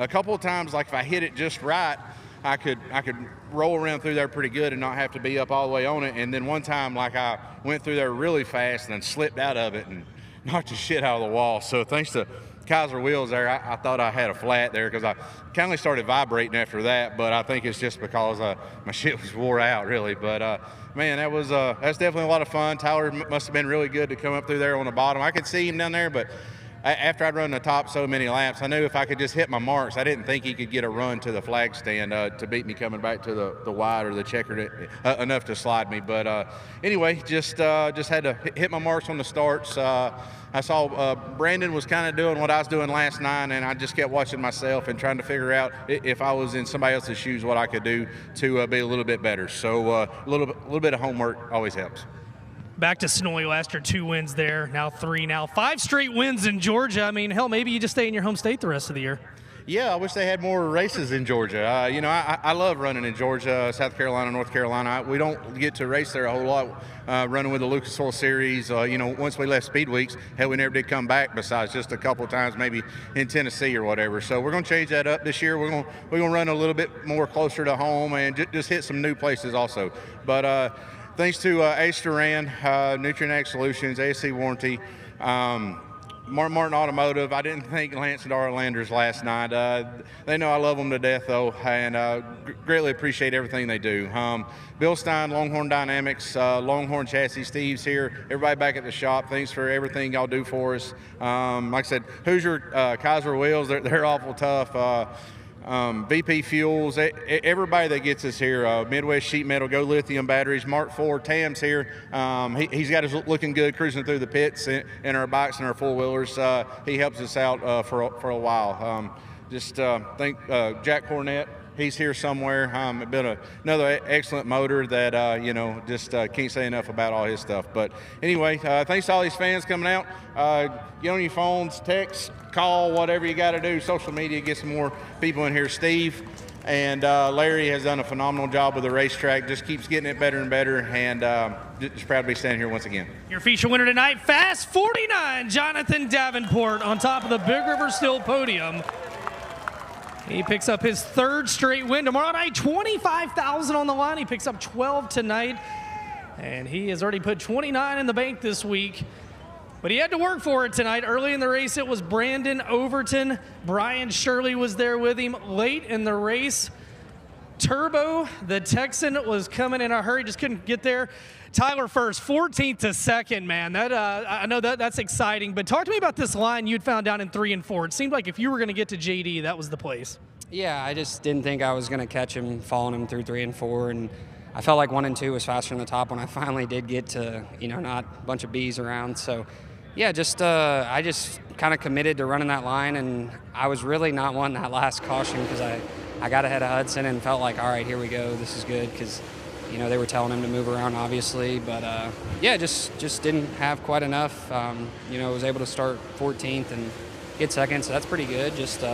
Speaker 5: couple of times, like if I hit it just right, I could roll around through there pretty good and not have to be up all the way on it. And then one time, like I went through there really fast and then slipped out of it and knocked the shit out of the wall. So thanks to Kaiser Wheels there, I thought I had a flat there because I kind of started vibrating after that, but I think it's just because my shit was wore out really. But man, that's definitely a lot of fun. Tyler must have been really good to come up through there on the bottom. I could see him down there, but after I'd run the top so many laps, I knew if I could just hit my marks, I didn't think he could get a run to the flag stand to beat me coming back to the wide or the checkered enough to slide me. But anyway, just had to hit my marks on the starts. I saw Brandon was kind of doing what I was doing last night, and I just kept watching myself and trying to figure out if I was in somebody else's shoes what I could do to be a little bit better. So a little bit of homework always helps.
Speaker 2: Back to Snowy last year, 2 wins there, now 3, now 5 straight wins in Georgia. I mean, hell, maybe you just stay in your home state the rest of the year.
Speaker 5: Yeah, I wish they had more races in Georgia. You know, I love running in Georgia, South Carolina, North Carolina. We don't get to race there a whole lot running with the Lucas Oil Series. You know, once we left Speed Weeks, hell, we never did come back besides just a couple of times maybe in Tennessee or whatever. So we're going to change that up this year. We're going to run a little bit more closer to home and just hit some new places also. But thanks to Ace Duran, Nutrient Ag Solutions, ASC Warranty, Martin Automotive. I didn't think Lance and Darlanders last night. They know I love them to death, though, and greatly appreciate everything they do. Bill Stein, Longhorn Dynamics, Longhorn Chassis, Steve's here. Everybody back at the shop, thanks for everything y'all do for us. Like I said, Hoosier, Kaiser Wheels, they're awful tough. VP Fuels, everybody that gets us here, Midwest Sheet Metal, Go Lithium Batteries, Mark IV, Tam's here. He's got us looking good cruising through the pits in our bikes and our four-wheelers. He helps us out for a while. Thank Jack Cornett. He's here somewhere. Been another excellent motor that, can't say enough about all his stuff. But anyway, thanks to all these fans coming out. Get on your phones, text, call, whatever you got to do. Social media, get some more people in here. Steve and Larry has done a phenomenal job with the racetrack. Just keeps getting it better and better. And just proud to be standing here once again.
Speaker 2: Your feature winner tonight, Fast 49, Jonathan Davenport on top of the Big River Steel podium. He picks up his third straight win tomorrow night, $25,000 on the line. He picks up 12 tonight, and he has already put 29 in the bank this week. But he had to work for it tonight. Early in the race, it was Brandon Overton. Brian Shirley was there with him. Late in the race, Turbo, the Texan, was coming in a hurry, just couldn't get there. Tyler first, 14th to second, man. That I know that's exciting, but talk to me about this line you'd found down in 3 and 4. It seemed like if you were going to get to JD, that was the place.
Speaker 6: Yeah, I just didn't think I was going to catch him, following him through 3 and 4, and I felt like 1 and 2 was faster than the top when I finally did get to, not a bunch of Bs around. So, yeah, I just kind of committed to running that line, and I was really not wanting that last caution because I got ahead of Hudson and felt like, all right, here we go, this is good, because they were telling him to move around, obviously, but just didn't have quite enough. Was able to start 14th and get second, so that's pretty good. Just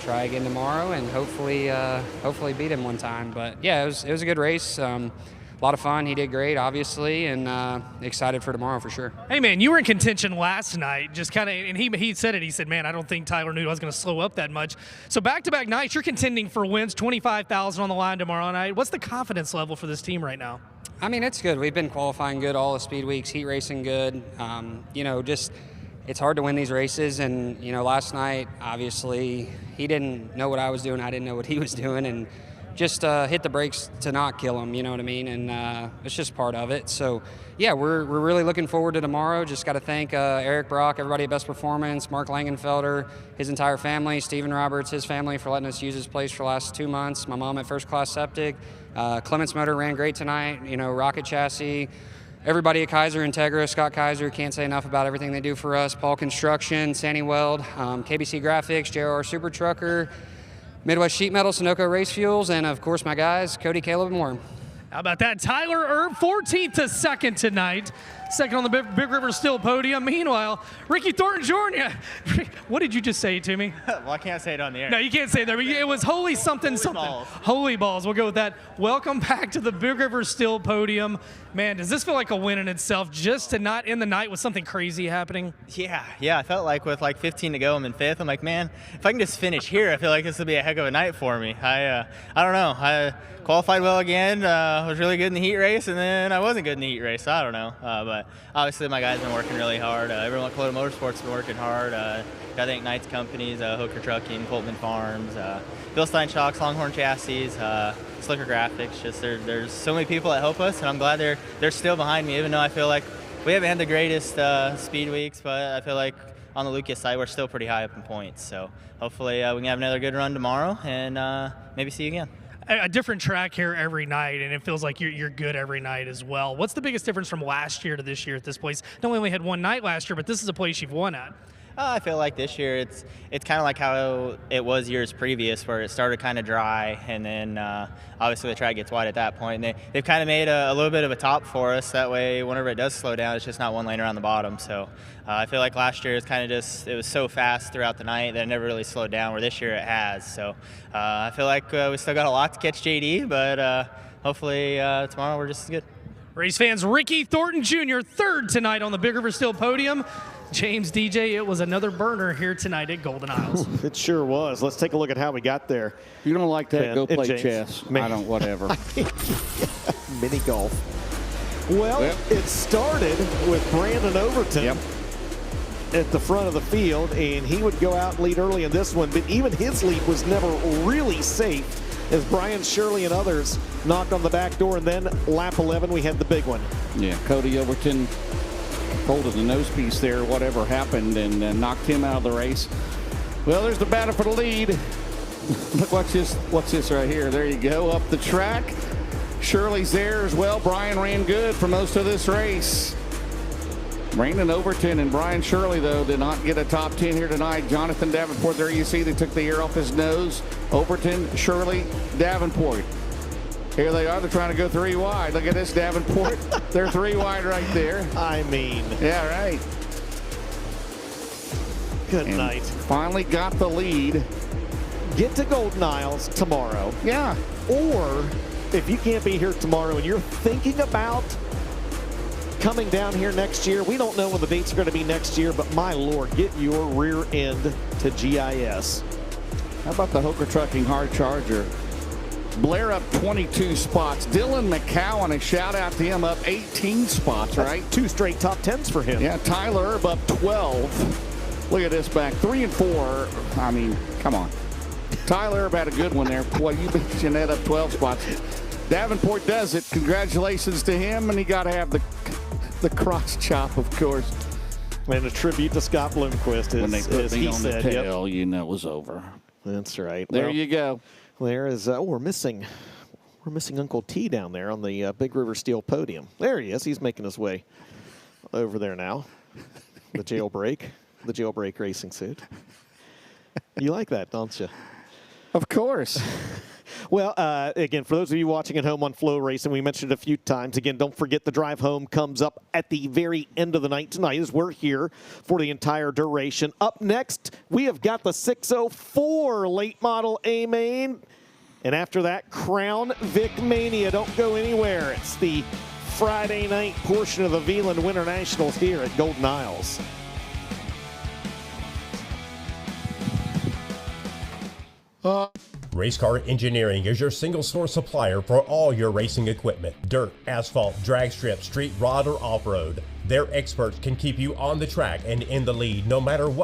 Speaker 6: try again tomorrow and hopefully beat him one time. But yeah, it was a good race. A lot of fun. He did great, obviously, and excited for tomorrow for sure.
Speaker 2: Hey, man, you were in contention last night, just kind of, and he said it. He said, man, I don't think Tyler knew I was going to slow up that much. So back-to-back nights, you're contending for wins, $25,000 on the line tomorrow night. What's the confidence level for this team right now?
Speaker 6: I mean, it's good. We've been qualifying good all the speed weeks, heat racing good. It's hard to win these races, and, last night, obviously, he didn't know what I was doing. I didn't know what he was doing, and just hit the brakes to not kill him, you know what I mean? And it's just part of it. So, yeah, we're really looking forward to tomorrow. Just got to thank Eric Brock, everybody at Best Performance, Mark Langenfelder, his entire family, Steven Roberts, his family, for letting us use his place for the last 2 months, my mom at First Class Septic. Clements Motor ran great tonight, Rocket Chassis. Everybody at Kaiser, Integra, Scott Kaiser, can't say enough about everything they do for us. Paul Construction, Sandy Weld, KBC Graphics, JR Super Trucker, Midwest Sheet Metal, Sunoco Race Fuels, and of course my guys, Cody, Caleb, and more.
Speaker 2: How about that? Tyler Erb, 14th to second tonight. Second on the Big River Steel podium. Meanwhile, Ricky Thornton Jr. What did you just say to me?
Speaker 7: Well, I can't say it on the air.
Speaker 2: No, you can't say that. It was holy something.
Speaker 7: Balls.
Speaker 2: Holy balls. We'll go with that. Welcome back to the Big River Steel podium. Man, does this feel like a win in itself just to not end the night with something crazy happening?
Speaker 7: Yeah. I felt like with 15 to go, I'm in 5th. I'm like, man, if I can just finish here, I feel like this will be a heck of a night for me. I don't know. I qualified well again. Was really good in the heat race, and then I wasn't good in the heat race. So I don't know. But obviously my guys been working really hard. Everyone at Coletta Motorsports has been working hard. I think Knights Companies, Hooker Trucking, Coltman Farms, Bill Stein Shocks, Longhorn Chassis, Slicker Graphics. Just there's so many people that help us, and I'm glad they're still behind me, even though I feel like we haven't had the greatest speed weeks, but I feel like on the Lucas side we're still pretty high up in points. So hopefully we can have another good run tomorrow and maybe see you again.
Speaker 2: A different track here every night, and it feels like you're good every night as well. What's the biggest difference from last year to this year at this place? No, we only had one night last year, but this is a place you've won at.
Speaker 7: I feel like this year it's kind of like how it was years previous, where it started kind of dry, and then obviously the track gets wide at that point. And they've kind of made a little bit of a top for us. That way, whenever it does slow down, it's just not one lane around the bottom. So I feel like last year it was so fast throughout the night that it never really slowed down, where this year it has. So I feel like we still got a lot to catch JD, but hopefully tomorrow we're just as good.
Speaker 2: Race fans, Ricky Thornton Jr., third tonight on the Big River Steel podium. James DJ, it was another burner here tonight at Golden Isles.
Speaker 1: It sure was. Let's take a look at how we got there.
Speaker 3: If you don't like that, go play
Speaker 1: James.
Speaker 3: chess.
Speaker 1: Man.
Speaker 3: I don't, whatever.
Speaker 1: Mini golf. Well,
Speaker 3: Yep.
Speaker 1: it started with Brandon Overton.
Speaker 3: Yep.
Speaker 1: at the front of the field, and he would go out and lead early in this one, but even his lead was never really safe as Brian Shirley and others knocked on the back door, and then lap 11, we had the big one.
Speaker 3: Yeah, Cody Overton folded the nose piece there, whatever happened, and knocked him out of the race. Well, there's the battle for the lead. Look, what's this right here? There you go, up the track. Shirley's there as well. Brian ran good for most of this race. Brandon Overton and Brian Shirley, though, did not get a top 10 here tonight. Jonathan Davenport, there you see they took the air off his nose. Overton, Shirley, Davenport. Here they are. They're trying to go 3 wide. Look at this, Davenport. They're 3 wide right there.
Speaker 1: I mean.
Speaker 3: Yeah, right.
Speaker 1: Good
Speaker 3: And
Speaker 1: night.
Speaker 3: Finally got the lead.
Speaker 1: Get to Golden Isles tomorrow.
Speaker 3: Yeah.
Speaker 1: Or if you can't be here tomorrow and you're thinking about coming down here next year, we don't know when the dates are going to be next year, but my Lord, get your rear end to GIS.
Speaker 3: How about the Hoker Trucking Hard Charger? Blair up 22 spots. Dylan McCowan, a shout out to him, up 18 spots, right?
Speaker 1: That's 2 straight top 10s for him.
Speaker 3: Yeah, Tyler Erb up 12. Look at this back, 3 and 4. I mean, come on. Tyler Erb had a good one there. Boy, you beat Jeanette up 12 spots. Davenport does it. Congratulations to him, and he got to have the cross chop, of course.
Speaker 1: And a tribute to Scott Bloomquist,
Speaker 3: When they put
Speaker 1: as
Speaker 3: me
Speaker 1: he
Speaker 3: on
Speaker 1: said.
Speaker 3: the tail, you know it was over.
Speaker 1: That's right.
Speaker 3: There
Speaker 1: Well,
Speaker 3: you go.
Speaker 1: there is. We're missing Uncle T down there on the Big River Steel podium. There he is. He's making his way over there now. The jailbreak racing suit. You like that, don't you?
Speaker 3: Of course.
Speaker 1: Well, again, for those of you watching at home on Flow Racing, we mentioned it a few times. Again, don't forget the drive home comes up at the very end of the night tonight as we're here for the entire duration. Up next, we have got the 604 late model A-Main. And after that, Crown Vic Mania. Don't go anywhere. It's the Friday night portion of the Veland Winter Nationals here at Golden Isles.
Speaker 8: Race Car Engineering is your single source supplier for all your racing equipment. Dirt, asphalt, drag strip, street rod, or off-road. Their experts can keep you on the track and in the lead no matter what